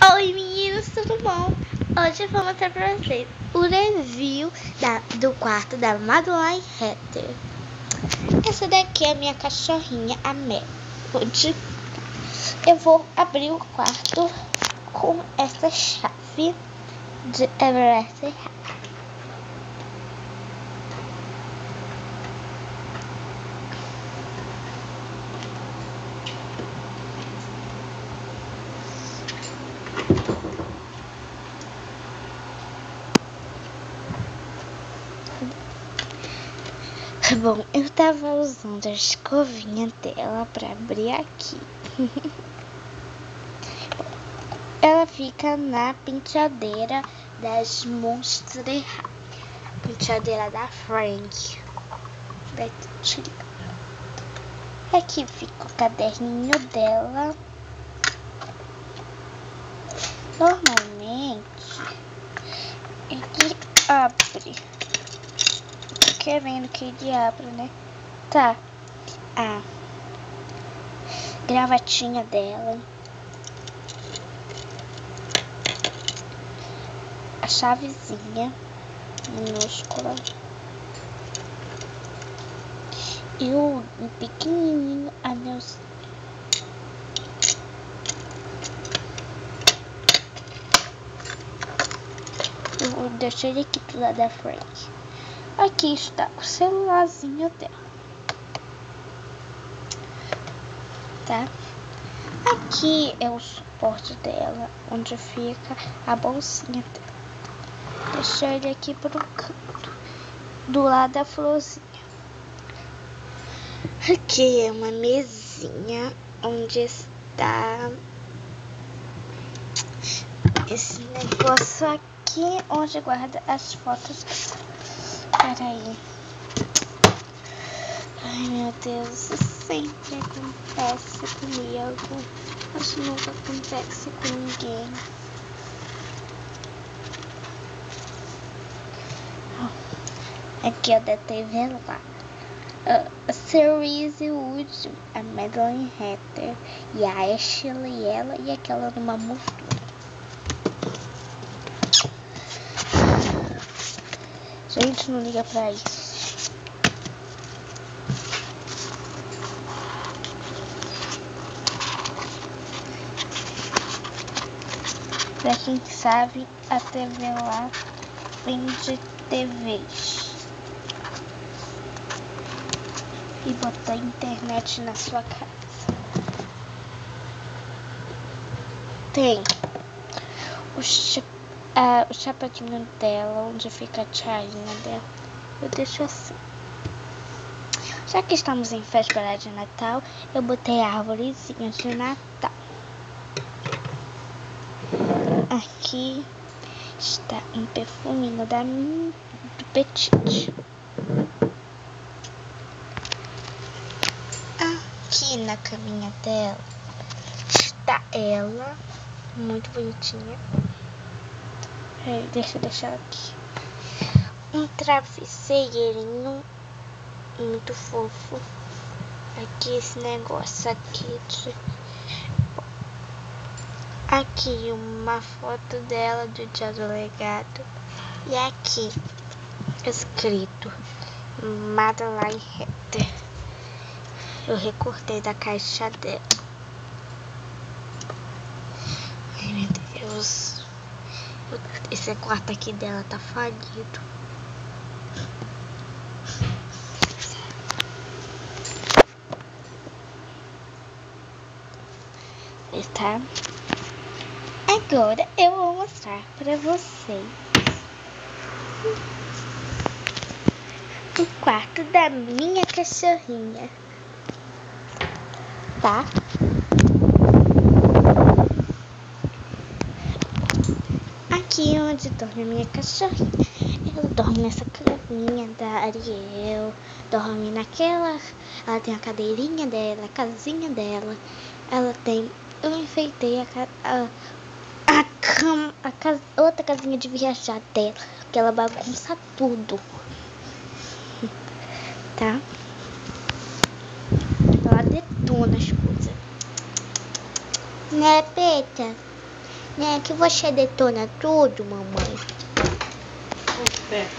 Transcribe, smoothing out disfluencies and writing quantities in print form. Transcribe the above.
Oi meninos, tudo bom? Hoje eu vou mostrar pra vocês o review do quarto da Madeline Hatter. Essa daqui é a minha cachorrinha, a Mel. Hoje eu vou abrir o quarto com essa chave de Everest Hatter. Bom, eu tava usando a escovinha dela pra abrir aqui. Ela fica na penteadeira das Monster High. Penteadeira da Frank. Aqui fica o caderninho dela. Normalmente ele abre. Querendo que ele abra, né? Tá. A gravatinha dela. A chavezinha minúscula. E o pequenininho anelzinho. Eu vou deixar ele aqui do lado da Frank. Aqui está o celularzinho dela. Tá? Aqui é o suporte dela, onde fica a bolsinha dela. Deixar ele aqui pro canto, do lado da florzinha. Aqui é uma mesinha onde está esse negócio aqui, onde guarda as fotos. Peraí. Ai meu Deus, isso sempre acontece comigo. Mas nunca acontece com ninguém. Aqui é da TV lá. A Cerise Wood, a Madeline Hatter e a Ashley, ela e aquela numa moldura. Gente, não liga pra isso. Pra quem sabe, a TV lá vende TVs. E botar internet na sua casa. Tem o chapadinho dela, onde fica a tiarinha dela. Eu deixo assim. Já que estamos em véspera de Natal, eu botei a árvorezinha de Natal. Aqui está um perfuminho do Petite. Aqui na caminha dela está ela, muito bonitinha. Deixa eu deixar aqui. Um travesseirinho muito fofo. Aqui esse negócio aqui aqui uma foto dela do dia do legado. E aqui escrito Madeline Hatter. Eu recortei da caixa dela. Ai meu Deus. Esse quarto aqui dela tá falido. Tá? Agora eu vou mostrar pra vocês o quarto da minha cachorrinha. Tá? Aqui onde dorme a minha cachorrinha. Ela dorme nessa caminha da Ariel. Dorme naquela. Ela tem a cadeirinha dela, a casinha dela. Ela tem. Eu enfeitei outra casinha de viajar dela. Que ela bagunça tudo. Tá? Ela detona as coisas. Né, Peta? Né? Que você detona tudo, mamãe. É.